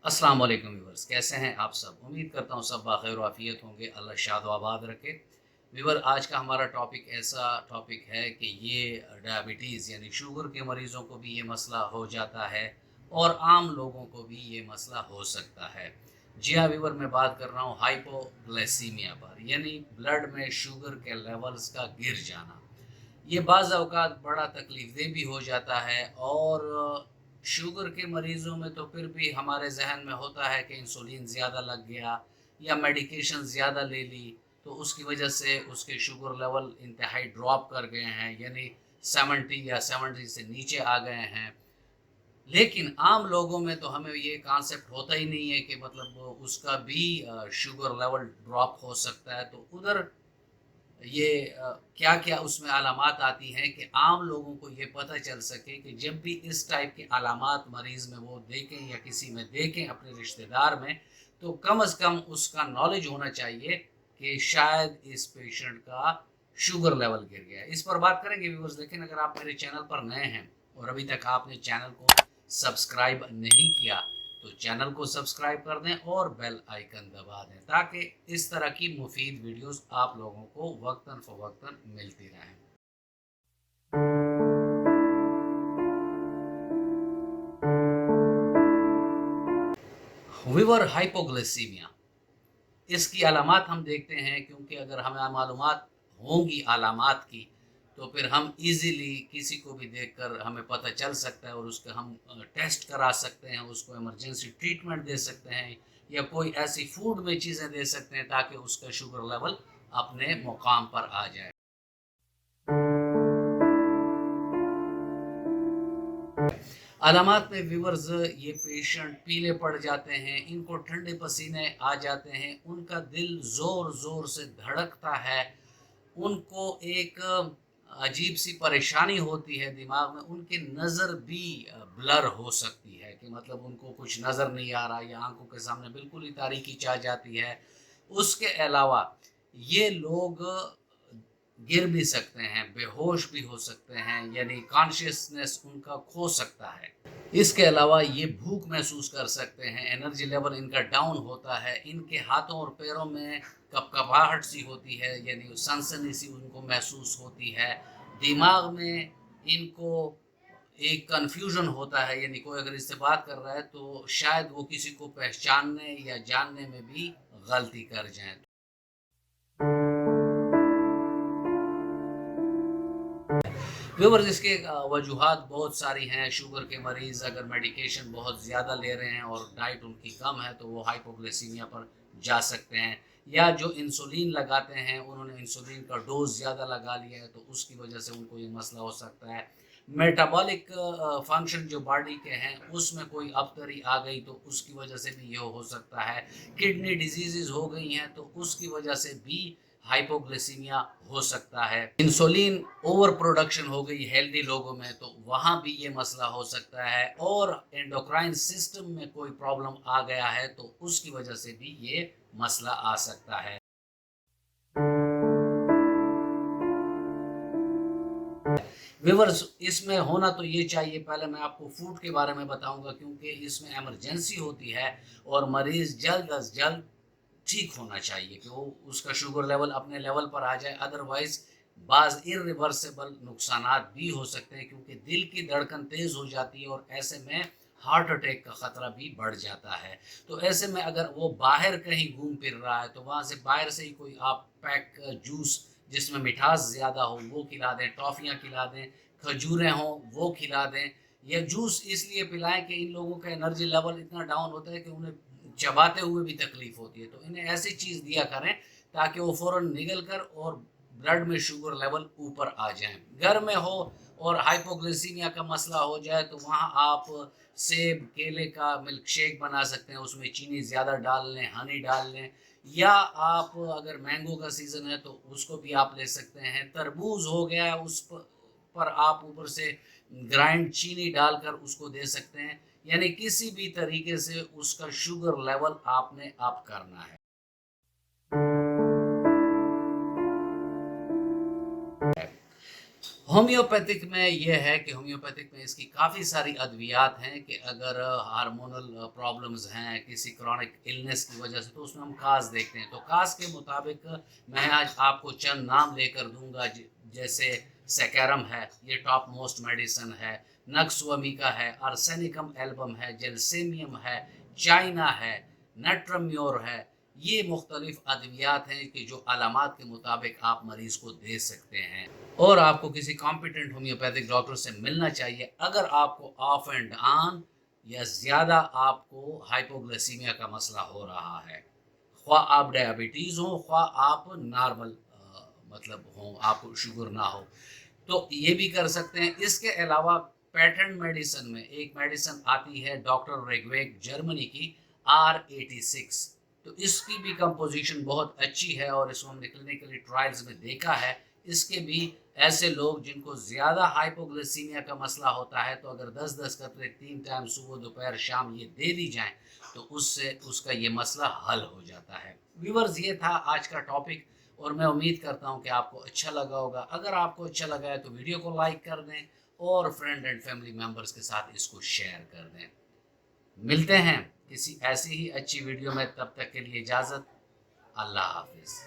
अस्सलाम वालेकुम व्यूवर्स, कैसे हैं आप सब। उम्मीद करता हूँ सब बाखैर आफियत होंगे, अल्लाह शाद व आबाद रखे। व्यूवर, आज का हमारा टॉपिक ऐसा टॉपिक है कि ये डायबिटीज़ यानी शुगर के मरीज़ों को भी ये मसला हो जाता है और आम लोगों को भी ये मसला हो सकता है। जी हाँ व्यूवर, मैं बात कर रहा हूँ हाइपोग्लाइसीमिया पर, यानी ब्लड में शुगर के लेवल्स का गिर जाना। ये बाज़ औक़ात बड़ा तकलीफ़देह भी हो जाता है और शुगर के मरीज़ों में तो फिर भी हमारे ज़हन में होता है कि इंसुलिन ज़्यादा लग गया या मेडिकेशन ज़्यादा ले ली, तो उसकी वजह से उसके शुगर लेवल इंतहाई ड्रॉप कर गए हैं, यानी 70 या 70 से नीचे आ गए हैं। लेकिन आम लोगों में तो हमें ये कॉन्सेप्ट होता ही नहीं है कि मतलब उसका भी शुगर लेवल ड्रॉप हो सकता है। तो उधर ये क्या-क्या उसमें अलामात आती हैं कि आम लोगों को ये पता चल सके कि जब भी इस टाइप की अलामात मरीज़ में वो देखें या किसी में देखें अपने रिश्तेदार में, तो कम से कम उसका नॉलेज होना चाहिए कि शायद इस पेशेंट का शुगर लेवल गिर गया है। इस पर बात करेंगे व्यूअर्स। लेकिन अगर आप मेरे चैनल पर नए हैं और अभी तक आपने चैनल को सब्सक्राइब नहीं किया, तो चैनल को सब्सक्राइब कर दें और बेल आइकन दबा दें ताकि इस तरह की मुफीद वीडियोस आप लोगों को वक्तन फ़वक्तन मिलती रहें। विवर हाइपोग्लाइसीमिया, इसकी अलामात हम देखते हैं, क्योंकि अगर हमें मालूमात होंगी अलामात की, तो फिर हम इजीली किसी को भी देखकर हमें पता चल सकता है और उसका हम टेस्ट करा सकते हैं, उसको इमरजेंसी ट्रीटमेंट दे सकते हैं या कोई ऐसी फूड में चीज़ें दे सकते हैं ताकि उसका शुगर लेवल अपने मुकाम पर आ जाए। अलामात में व्यूवर्स, ये पेशेंट पीले पड़ जाते हैं, इनको ठंडे पसीने आ जाते हैं, उनका दिल ज़ोर ज़ोर से धड़कता है, उनको एक अजीब सी परेशानी होती है दिमाग में, उनकी नज़र भी ब्लर हो सकती है कि मतलब उनको कुछ नज़र नहीं आ रहा या आंखों के सामने बिल्कुल ही तारीकी छा जाती है। उसके अलावा ये लोग गिर भी सकते हैं, बेहोश भी हो सकते हैं, यानी कॉन्शियसनेस उनका खो सकता है। इसके अलावा ये भूख महसूस कर सकते हैं, एनर्जी लेवल इनका डाउन होता है, इनके हाथों और पैरों में कपकपाहट सी होती है, यानी सनसनी सी उनको महसूस होती है। दिमाग में इनको एक कन्फ्यूजन होता है, यानी कोई अगर इससे बात कर रहा है तो शायद वो किसी को पहचानने या जानने में भी गलती कर जाएं। व्यूअर्स, इसके वजूहात बहुत सारी हैं। शुगर के मरीज़ अगर मेडिकेशन बहुत ज़्यादा ले रहे हैं और डाइट उनकी कम है, तो वो हाइपोग्लाइसीमिया पर जा सकते हैं, या जो इंसुलिन लगाते हैं उन्होंने इंसुलिन का डोज ज़्यादा लगा लिया है, तो उसकी वजह से उनको ये मसला हो सकता है। मेटाबॉलिक फंक्शन जो बॉडी के हैं उसमें कोई अबतरी आ गई, तो उसकी वजह से भी ये हो सकता है। किडनी डिजीज़ हो गई हैं, तो उसकी वजह से भी हाइपोग्लाइसीमिया हो सकता है। इंसुलिन ओवर प्रोडक्शन हो गई हेल्दी लोगों में, तो वहाँ भी ये मसला हो सकता है। और एंडोक्राइन सिस्टम में कोई प्रॉब्लम आ गया है, तो उसकी वजह से भी ये मसला आ सकता है। व्यूअर्स, इसमें होना तो ये चाहिए। पहले मैं आपको फूड के बारे में बताऊंगा, क्योंकि इसमें इमरजेंसी होती है और मरीज़ जल्द अज जल्द ठीक होना चाहिए कि वो उसका शुगर लेवल अपने लेवल पर आ जाए। अदरवाइज बाज़ इरिवर्सिबल नुकसानात भी हो सकते हैं, क्योंकि दिल की धड़कन तेज़ हो जाती है और ऐसे में हार्ट अटैक का ख़तरा भी बढ़ जाता है। तो ऐसे में अगर वो बाहर कहीं घूम फिर रहा है, तो वहाँ से बाहर से ही कोई आप पैक जूस जिसमें मिठास ज़्यादा हो वो खिला दें, टॉफ़ियाँ खिला दें, खजूरें हों वो खिला दें, या जूस इसलिए पिलाएं कि इन लोगों का एनर्जी लेवल इतना डाउन होता है कि उन्हें चबाते हुए भी तकलीफ होती है। तो इन्हें ऐसी चीज़ दिया करें ताकि वो फ़ौरन निगल कर और ब्लड में शुगर लेवल ऊपर आ जाए। घर में हो और हाइपोग्लाइसीमिया का मसला हो जाए, तो वहाँ आप सेब केले का मिल्क शेक बना सकते हैं, उसमें चीनी ज़्यादा डाल लें, हनी डाल लें, या आप अगर मैंगो का सीज़न है तो उसको भी आप ले सकते हैं। तरबूज हो गया, उस पर आप ऊपर से ग्राइंड चीनी डालकर उसको दे सकते हैं। यानी किसी भी तरीके से उसका शुगर लेवल आपने अप करना है। ہومیوپیتھک میں یہ ہے کہ ہومیوپیتھک میں اس کی کافی ساری ادویات ہیں کہ اگر ہارمونل پرابلمز ہیں کسی کرونک النس کی وجہ سے تو اس میں ہم کاز دیکھتے ہیں. تو کاز کے مطابق میں آج آپ کو چند نام لے کر دوں گا، جیسے سیکیرم ہے، یہ ٹاپ موسٹ میڈیسن ہے، نکس ومیکا ہے، ارسینکم ایلبم ہے، جیلسیمیم ہے، چائنا ہے، نیٹرمیور ہے. یہ مختلف ادویات ہیں کہ جو علامات کے مطابق آپ مریض کو دے سکتے ہیں، اور آپ کو کسی کمپیٹنٹ ہومیوپیتھک ڈاکٹر سے ملنا چاہیے اگر آپ کو آف اینڈ آن یا زیادہ آپ کو ہائپوگلیسیمیا کا مسئلہ ہو رہا ہے، خواہ آپ ڈائبٹیز ہوں خواہ آپ نارمل مطلب ہوں، آپ کو شوگر نہ ہو، تو یہ بھی کر سکتے ہیں. اس کے علاوہ پیٹرن میڈیسن میں ایک میڈیسن آتی ہے ڈاکٹر ریگویگ جرمنی کی R86، تو اس کی بھی کمپوزیشن بہت اچھی ہے اور اس کو ہم نے کلینکلی ٹرائلز میں دیکھا ہے. اس کے بھی ایسے لوگ جن کو زیادہ ہائپوگلیسیمیا کا مسئلہ ہوتا ہے تو اگر 10 قطرے 3 ٹائم صبح دوپہر شام یہ دے دی جائیں تو اس سے اس کا یہ مسئلہ حل ہو جاتا ہے. ویورز، یہ تھا آج کا ٹاپک اور میں امید کرتا ہوں کہ آپ کو اچھا لگا ہوگا. اگر آپ کو اچھا لگا ہے تو ویڈیو کو لائک کر دیں اور فرینڈ اینڈ فیملی ممبرز کے ساتھ اس کو شیئر کر دیں. ملتے ہیں کسی ایسی ہی اچھی ویڈیو میں، تب تک کے لیے اجازت. اللہ حافظ.